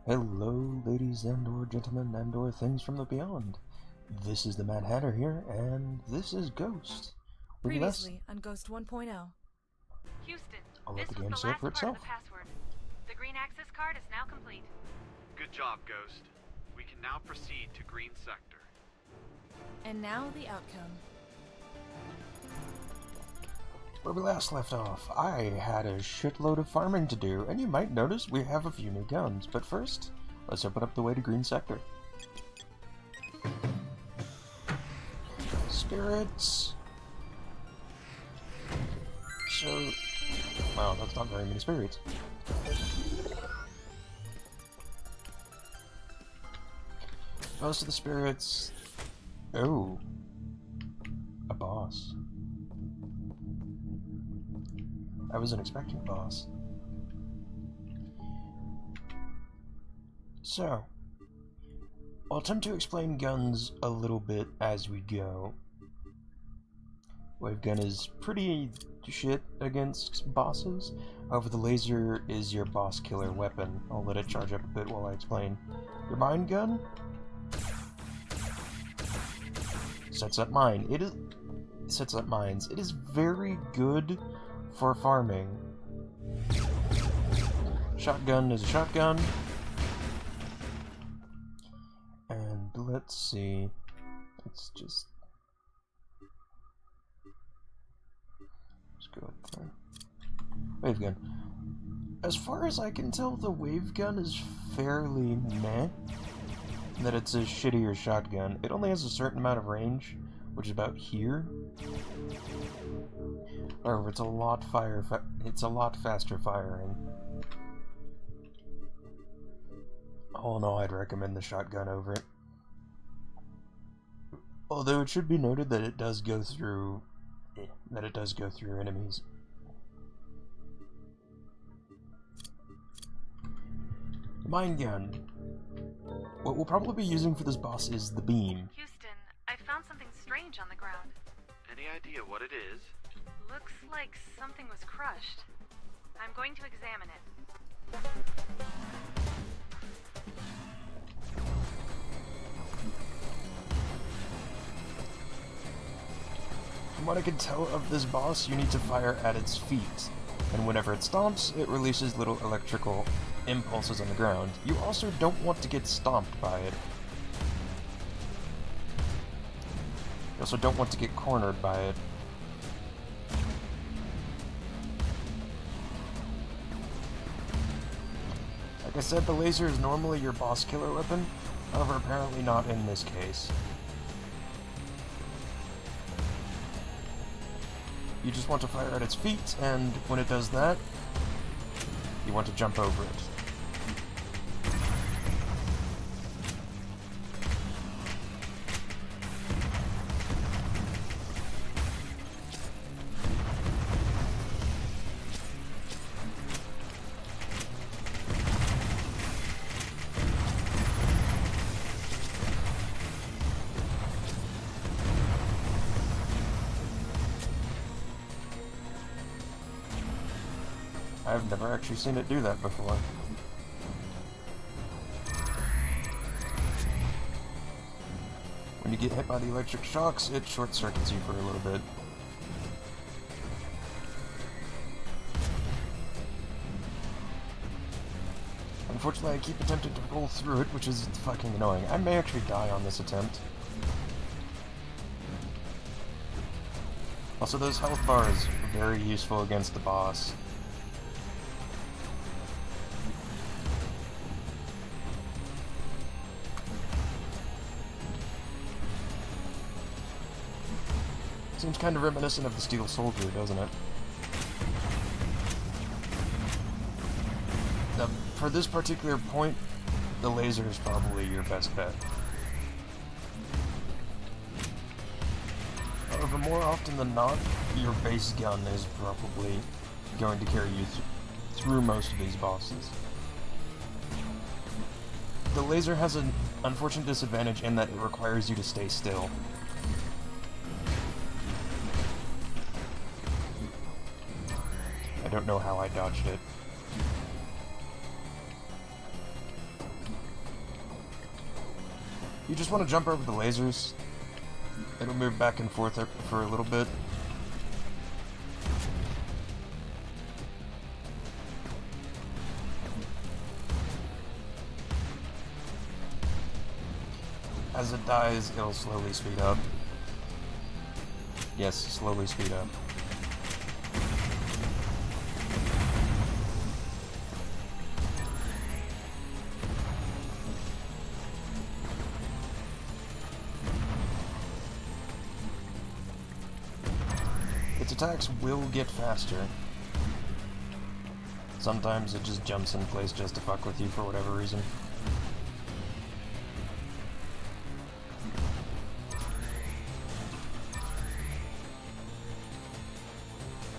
Hello, ladies and/or gentlemen and/or things from the beyond. This is the Mad Hatter here, and this is Ghost. Previously on Ghost 1.0. Houston, I'll let this the was game the say it last for part itself. of the password. The green access card is now complete. Good job, Ghost. We can now proceed to Green Sector. And now the outcome. Where we last left off, I had a shitload of farming to do, and you might notice we have a few new guns. But first, let's open up the way to Green Sector. Spirits. So, wow, that's not very many spirits. Most of the spirits... Oh. A boss. I wasn't expecting a boss. So, I'll attempt to explain guns a little bit as we go. Wave gun is pretty shit against bosses. However, the laser is your boss killer weapon. I'll let it charge up a bit while I explain. Your mine gun sets up mines. It is very good for farming. Shotgun is a shotgun. And let's see. Let's just go with the wave gun. As far as I can tell, the wave gun is fairly meh. That it's a shittier shotgun. It only has a certain amount of range, which is about here. However, it's a lot faster firing. All in all, I'd recommend the shotgun over it. Although it should be noted that it does go through enemies. Mine gun. What we'll probably be using for this boss is the beam. Houston, I found something strange on the ground. Any idea what it is? Looks like something was crushed. I'm going to examine it. From what I can tell of this boss, you need to fire at its feet, and whenever it stomps, it releases little electrical impulses on the ground. You also don't want to get stomped by it. You also don't want to get cornered by it. Like I said, the laser is normally your boss killer weapon, however apparently not in this case. You just want to fire at its feet, and when it does that, you want to jump over it. I've never actually seen it do that before. When you get hit by the electric shocks, it short-circuits you for a little bit. Unfortunately, I keep attempting to roll through it, which is fucking annoying. I may actually die on this attempt. Also, those health bars are very useful against the boss. Seems kind of reminiscent of the Steel Soldier, doesn't it? Now, for this particular point, the laser is probably your best bet. However, more often than not, your base gun is probably going to carry you through most of these bosses. The laser has an unfortunate disadvantage in that it requires you to stay still. I don't know how I dodged it. You just want to jump over the lasers. It'll move back and forth for a little bit. As it dies, it'll slowly speed up. Yes, slowly speed up. Its attacks will get faster. Sometimes it just jumps in place just to fuck with you for whatever reason.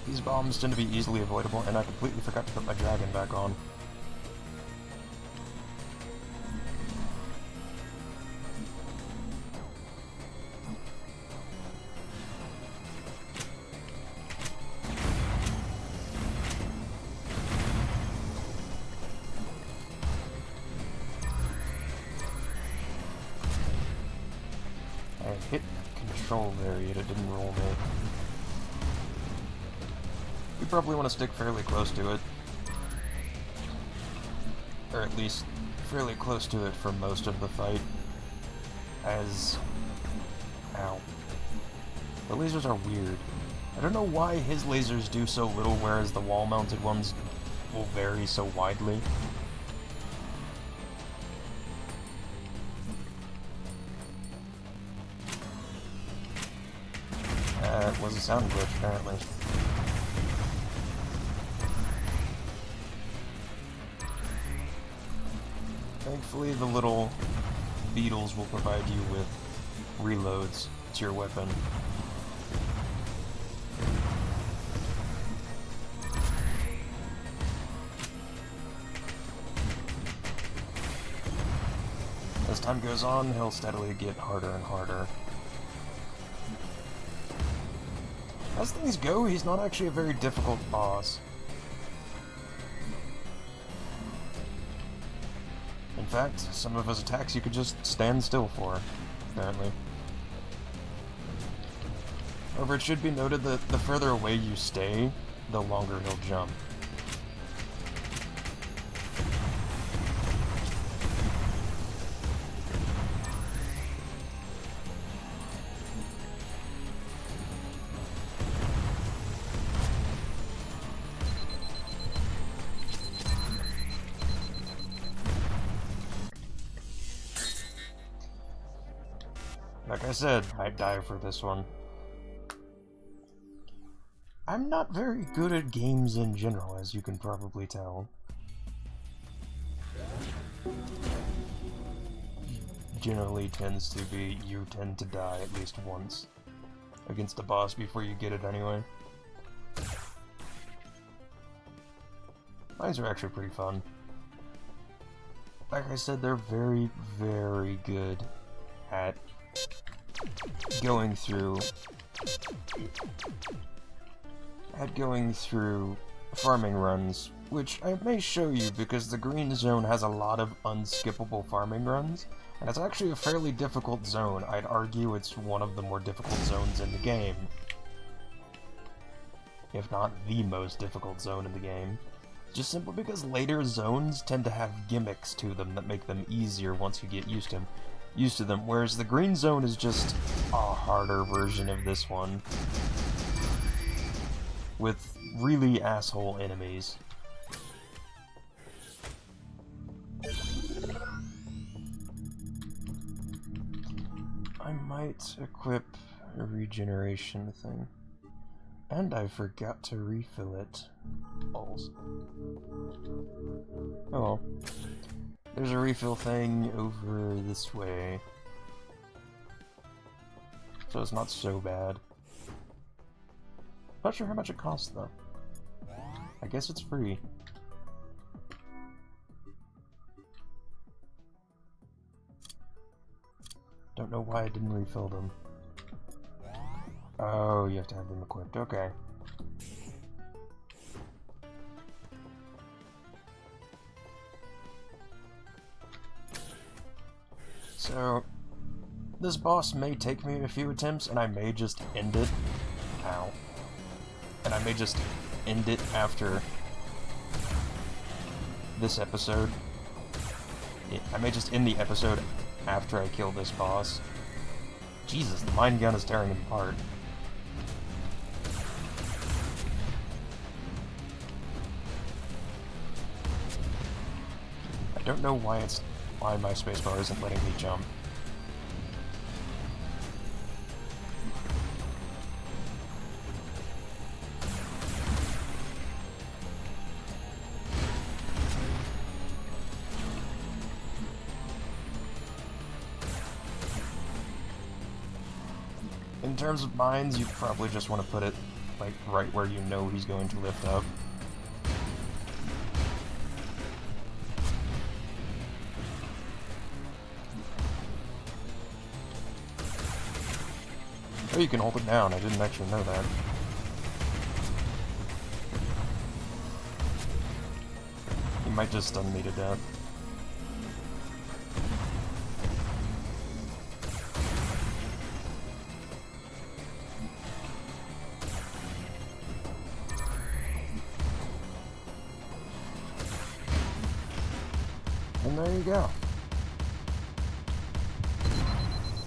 These bombs tend to be easily avoidable, and I completely forgot to put my dragon back on. I hit control there, yet it didn't roll me. You probably want to stick fairly close to it. Or at least fairly close to it for most of the fight. As... Ow. The lasers are weird. I don't know why his lasers do so little, whereas the wall-mounted ones will vary so widely. It was a sound glitch, apparently. Thankfully, the little beetles will provide you with reloads to your weapon. As time goes on, he'll steadily get harder and harder. As things go, he's not actually a very difficult boss. In fact, some of his attacks you could just stand still for, apparently. However, it should be noted that the further away you stay, the longer he'll jump. Like I said, I'd die for this one. I'm not very good at games in general, as you can probably tell. Generally tends to be, you tend to die at least once against a boss before you get it anyway. Mines are actually pretty fun. Like I said, they're very, very good at going through farming runs, which I may show you because the green zone has a lot of unskippable farming runs, and it's actually a fairly difficult zone. I'd argue it's one of the more difficult zones in the game, if not the most difficult zone in the game, just simply because later zones tend to have gimmicks to them that make them easier once you get used to them, whereas the green zone is just a harder version of this one, with really asshole enemies. I might equip a regeneration thing, and I forgot to refill it. Balls. Oh well. There's a refill thing over this way, so it's not so bad. Not sure how much it costs though. I guess it's free. Don't know why I didn't refill them. Oh, you have to have them equipped. Okay. So, This boss may take me a few attempts, and I may just end it. Ow. And I may just end it after this episode. I may just end the episode after I kill this boss. Jesus, the mine gun is tearing him apart. I don't know why my spacebar isn't letting me jump. In terms of mines, you probably just want to put it, like, right where you know he's going to lift up. Oh, you can hold it down. I didn't actually know that. He might just stun me to death. And there you go.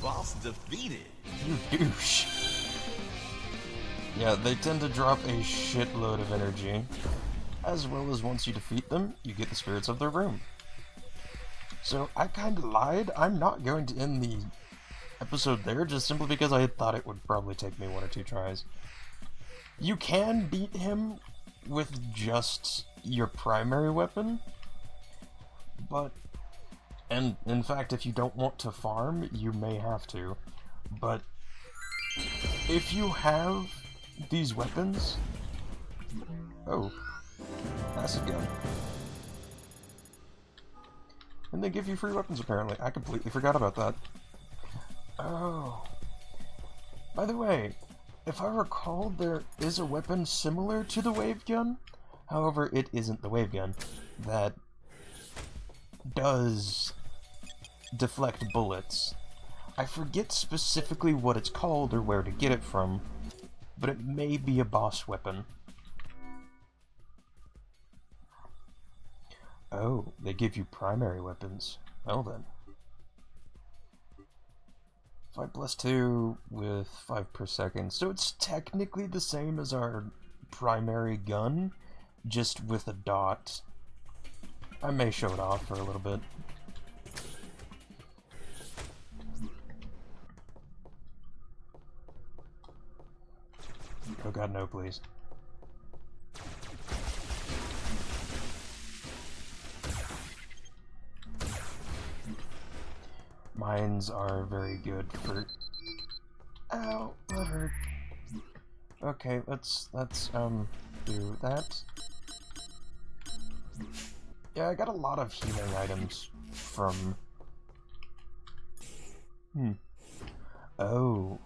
Boss defeated. You douche. Yeah, they tend to drop a shitload of energy, as well as once you defeat them, you get the spirits of their room. So I kinda lied. I'm not going to end the episode there, just simply because I thought it would probably take me 1 or 2 tries. You can beat him with just your primary weapon, but, and in fact, if you don't want to farm, you may have to. But if you have these weapons... Oh. Acid gun. And they give you free weapons, apparently. I completely forgot about that. Oh. By the way, if I recall, there is a weapon similar to the wave gun. However, it isn't the wave gun. That does deflect bullets. I forget specifically what it's called or where to get it from, but it may be a boss weapon. Oh, they give you primary weapons. Well then. 5+2 with 5 per second, so it's technically the same as our primary gun, just with a dot. I may show it off for a little bit. Oh god, no, please. Mines are very good for... Ow, that hurt. Okay, let's do that. Yeah, I got a lot of healing items from... Oh.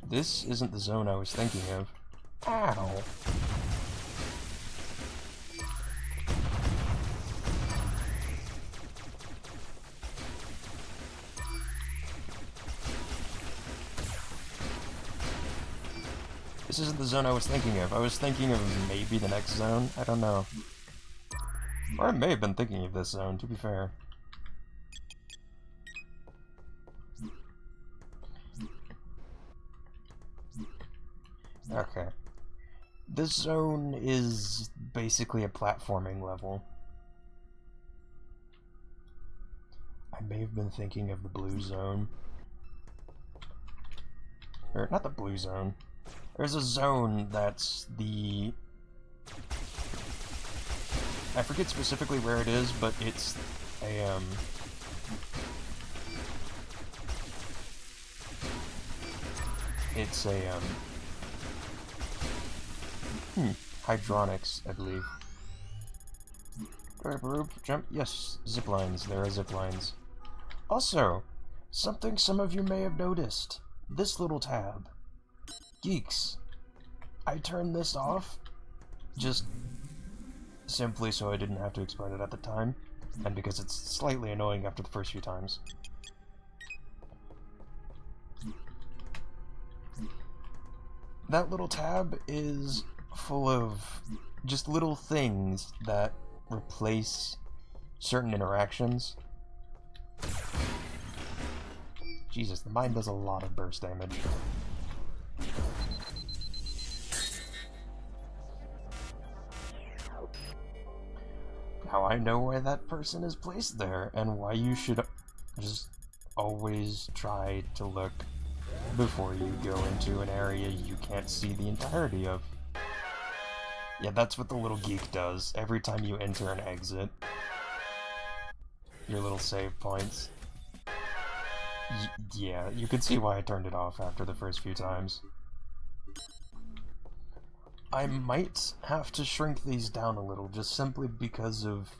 This isn't the zone I was thinking of. Ow. This isn't the zone I was thinking of. I was thinking of maybe the next zone. I don't know. Or I may have been thinking of this zone, to be fair. Okay. This zone is basically a platforming level. I may have been thinking of the blue zone. Or, not the blue zone. There's a zone that's the... I forget specifically where it is, but it's a, It's a, hydronics, I believe. Grab a rope, jump, yes, zip lines, there are zip lines. Also, something some of you may have noticed, this little tab. Geeks, I turned this off, just simply so I didn't have to explain it at the time. and because it's slightly annoying after the first few times. That little tab is full of just little things that replace certain interactions. Jesus, the mine does a lot of burst damage. Now I know why that person is placed there, and why you should just always try to look before you go into an area you can't see the entirety of. Yeah, that's what the little geek does every time you enter and exit your little save points. Yeah, you can see why I turned it off after the first few times. I might have to shrink these down a little, just simply because of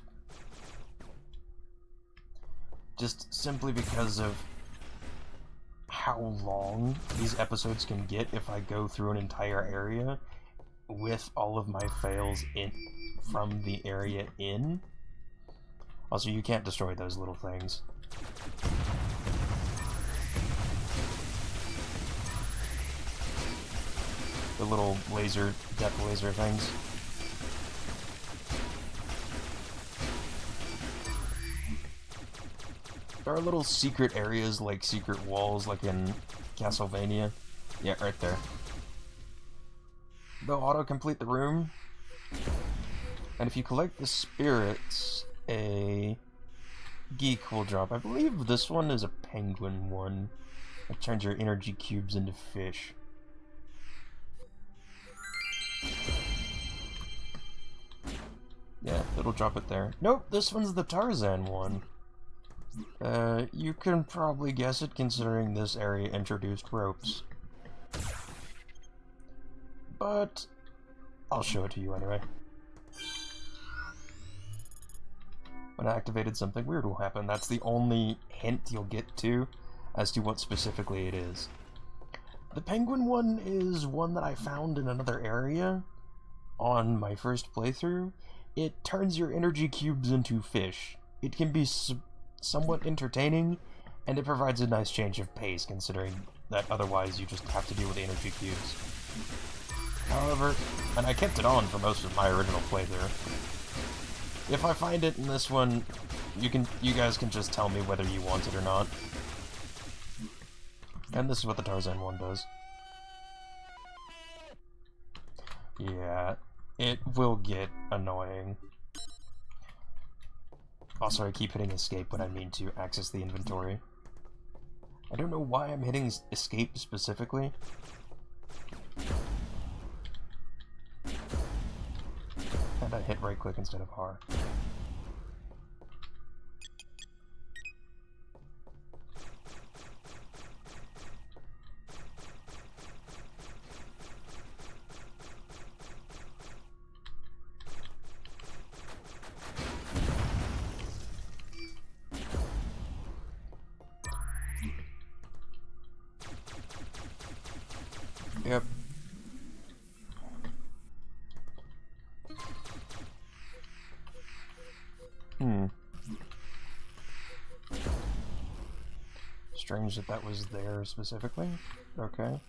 how long these episodes can get if I go through an entire area with all of my fails in from the area in. Also, you can't destroy those little things. The little laser, depth laser things. There are little secret areas, like secret walls, like in Castlevania. Yeah, right there. They'll auto-complete the room. And if you collect the spirits, a geek will drop. I believe this one is a penguin one. It turns your energy cubes into fish. Yeah, it'll drop it there. Nope, this one's the Tarzan one. You can probably guess it considering this area introduced ropes. But I'll show it to you anyway. When I activated, something weird will happen. That's the only hint you'll get to as to what specifically it is. The penguin one is one that I found in another area on my first playthrough. It turns your energy cubes into fish. It can be somewhat entertaining, and it provides a nice change of pace, considering that otherwise you just have to deal with the energy cubes. However, and I kept it on for most of my original playthrough. If I find it in this one, you guys can just tell me whether you want it or not. And this is what the Tarzan one does. Yeah, it will get annoying. Also, I keep hitting escape when I mean to access the inventory. I don't know why I'm hitting escape specifically. And I hit right click instead of R. Yep. Strange that that was there specifically. Okay.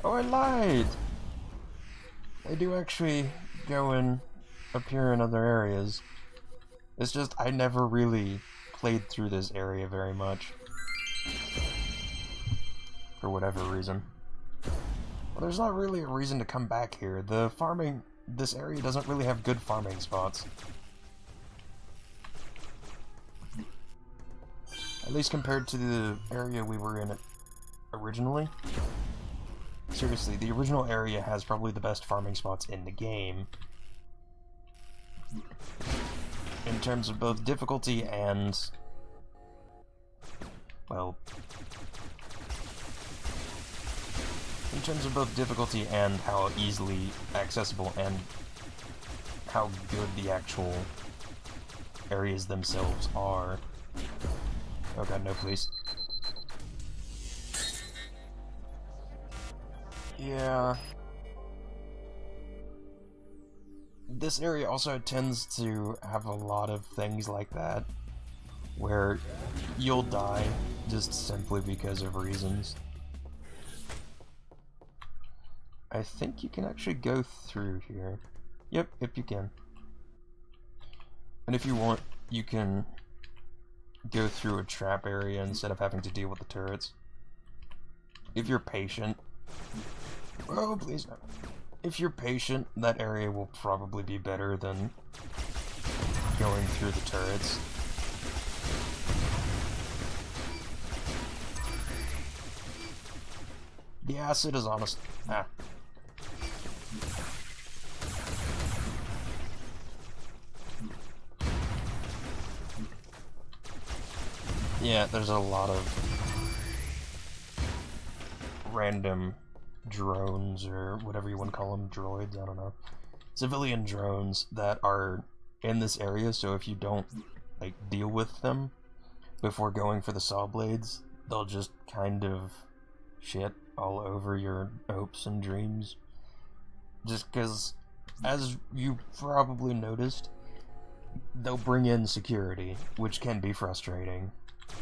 Oh, I lied! They do actually go and appear in other areas. It's just I never really played through this area very much. For whatever reason. Well, there's not really a reason to come back here. This area doesn't really have good farming spots. At least compared to the area we were in originally. Seriously, the original area has probably the best farming spots in the game. In terms of both difficulty and, well, in terms of both difficulty and how easily accessible and how good the actual areas themselves are. Oh god, no, please. Yeah. This area also tends to have a lot of things like that, where you'll die just simply because of reasons. I think you can actually go through here. Yep, you can. And if you want, you can go through a trap area instead of having to deal with the turrets. If you're patient. Oh, please no. If you're patient, that area will probably be better than going through the turrets. The acid is honest. Ah. Yeah, there's a lot of random drones, or whatever you want to call them, droids, I don't know. Civilian drones that are in this area, so if you don't, like, deal with them before going for the saw blades, they'll just kind of shit all over your hopes and dreams. Just because, as you probably noticed, they'll bring in security, which can be frustrating,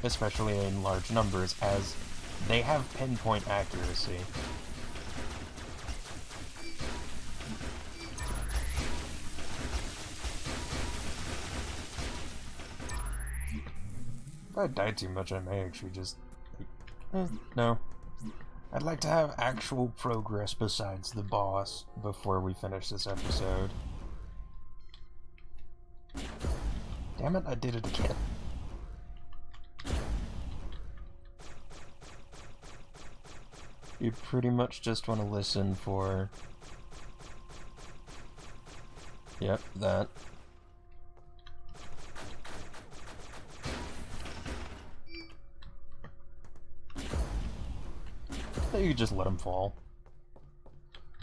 especially in large numbers, as they have pinpoint accuracy. If I die too much, I may actually just... no. I'd like to have actual progress besides the boss before we finish this episode. Damn it, I did it again. You pretty much just want to listen for... Yep, that. You just let them fall.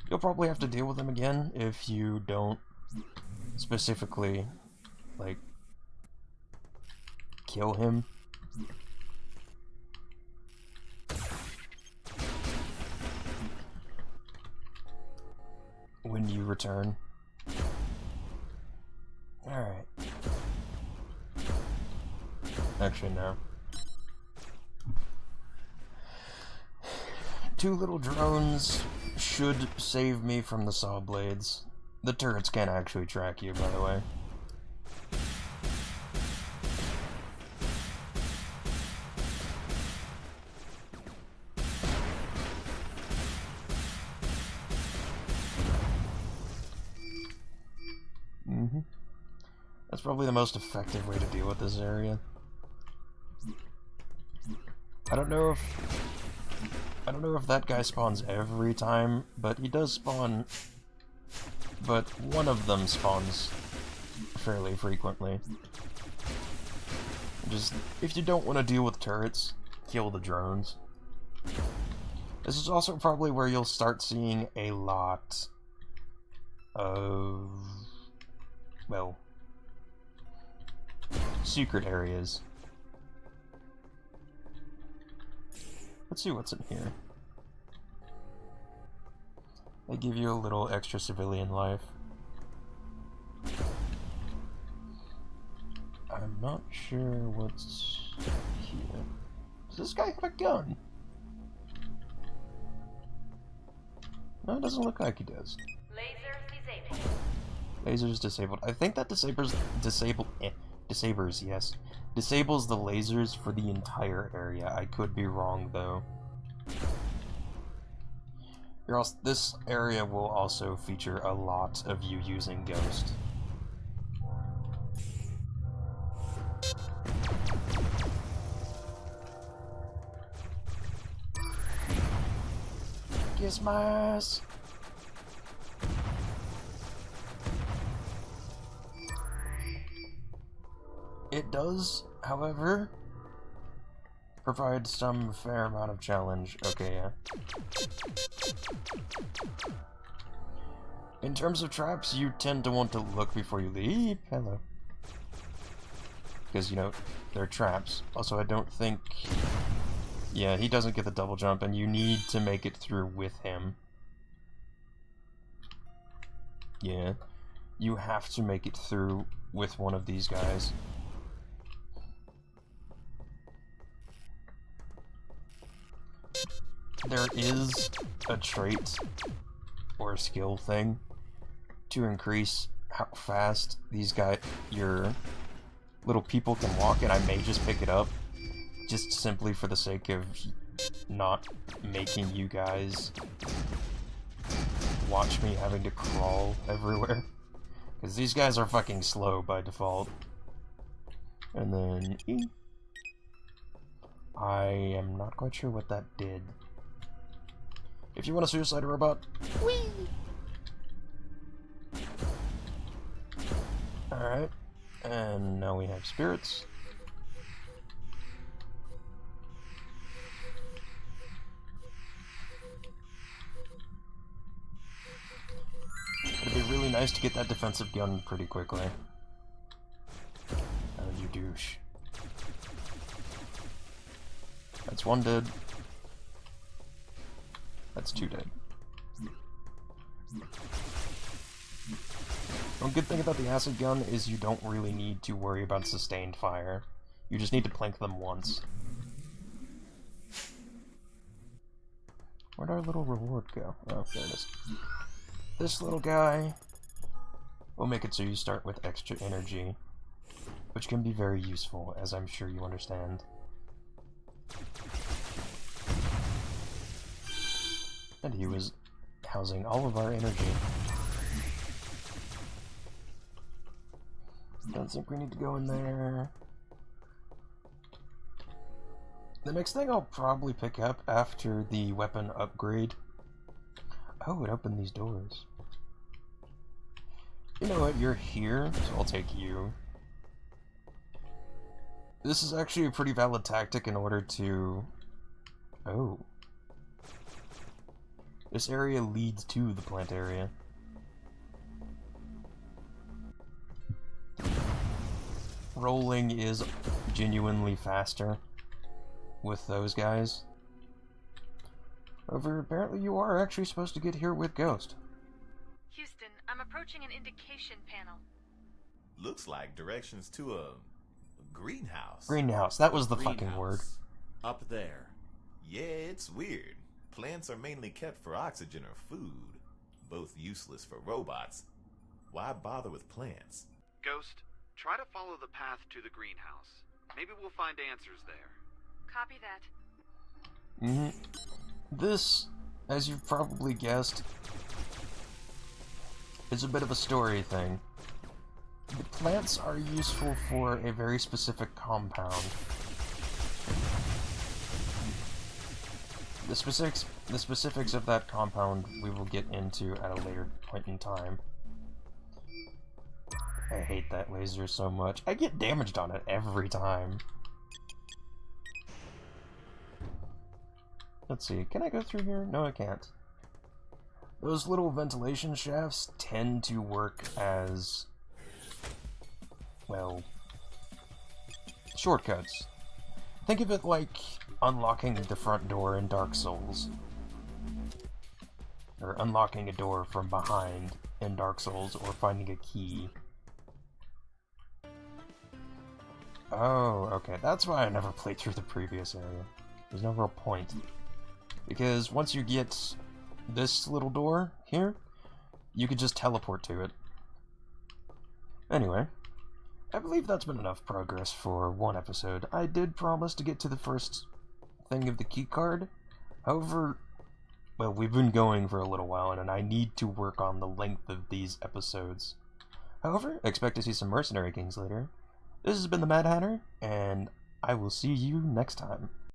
You'll probably have to deal with them again if you don't specifically, like, kill him. When you return. Alright. Actually, no. 2 little drones should save me from the saw blades. The turrets can't actually track you, by the way. That's probably the most effective way to deal with this area. I don't know if that guy spawns every time, but he does spawn. But one of them spawns fairly frequently. Just, if you don't want to deal with turrets, kill the drones. This is also probably where you'll start seeing a lot of, well, secret areas. Let's see what's in here. They give you a little extra civilian life. I'm not sure what's here. Does this guy have a gun? No, it doesn't look like he does. Lasers disabled. I think that disables the lasers for the entire area. I could be wrong though. This area will also feature a lot of you using Ghost. Kiss my ass. It does, however, provide some fair amount of challenge. Okay, yeah. In terms of traps, you tend to want to look before you leap. Hello. Because, you know, they're traps. Also, I don't think... Yeah, he doesn't get the double jump, and you need to make it through with him. Yeah. You have to make it through with one of these guys. There is a trait or a skill thing to increase how fast your little people can walk, and I may just pick it up just simply for the sake of not making you guys watch me having to crawl everywhere. Because these guys are fucking slow by default. And then E. I am not quite sure what that did. If you want a suicide robot, whee! Alright. And now we have spirits. It'd be really nice to get that defensive gun pretty quickly. And you douche. That's one dead. That's two dead. One good thing about the acid gun is you don't really need to worry about sustained fire. You just need to plank them once. Where'd our little reward go? Oh, there it is. This little guy will make it so you start with extra energy, which can be very useful, as I'm sure you understand. And he was housing all of our energy. Don't think we need to go in there. The next thing I'll probably pick up after the weapon upgrade. Oh, it opened these doors. You know what, you're here, so I'll take you. This is actually a pretty valid tactic in order to... Oh. This area leads to the plant area. Rolling is genuinely faster with those guys. However, apparently you are actually supposed to get here with Ghost. Houston, I'm approaching an indication panel. Looks like directions to a greenhouse. Greenhouse, that was the fucking word. Up there. Yeah, it's weird. Plants are mainly kept for oxygen or food, both useless for robots. Why bother with plants? Ghost, try to follow the path to the greenhouse. Maybe we'll find answers there. Copy that. This, as you've probably guessed, is a bit of a story thing. The plants are useful for a very specific compound. The specifics of that compound we will get into at a later point in time. I hate that laser so much. I get damaged on it every time. Let's see, can I go through here? No, I can't. Those little ventilation shafts tend to work as, well, shortcuts. Think of it like unlocking the front door in Dark Souls. Or unlocking a door from behind in Dark Souls, or finding a key. Oh, okay, that's why I never played through the previous area. There's no real point. Because once you get this little door here, you could just teleport to it. Anyway, I believe that's been enough progress for one episode. I did promise to get to the first thing of the key card. However, well, we've been going for a little while, and I need to work on the length of these episodes. However, expect to see some Mercenary Kings later. This has been the Mad Hatter, and I will see you next time.